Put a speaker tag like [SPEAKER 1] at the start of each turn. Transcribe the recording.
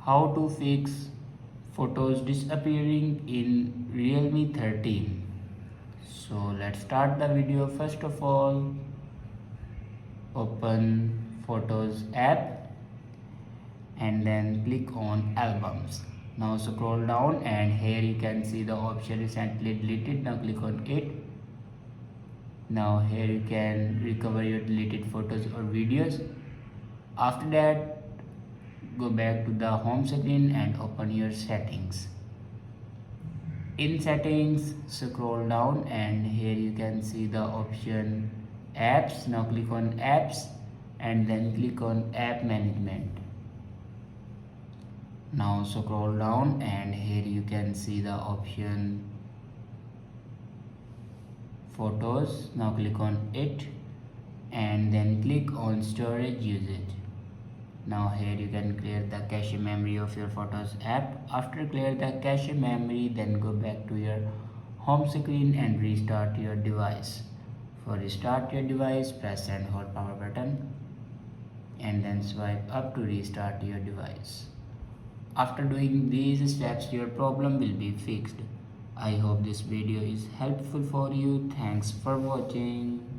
[SPEAKER 1] How to fix photos disappearing in Realme 13. So let's start the video. First of all, open Photos app and then click on Albums. Now scroll down and here you can see the option recently deleted. Now click on it. Now here you can recover your deleted photos or videos. After that, go back to the home screen and open your settings. In settings, scroll down and here you can see the option apps. Now click on apps and then click on app management. Now scroll down and here you can see the option photos. Now click on it and then click on storage usage. Now here you can clear the cache memory of your Photos app. After clear the cache memory, then go back to your home screen and restart your device. For restart your device, press and hold power button and then swipe up to restart your device. After doing these steps, your problem will be fixed. I hope this video is helpful for you. Thanks for watching.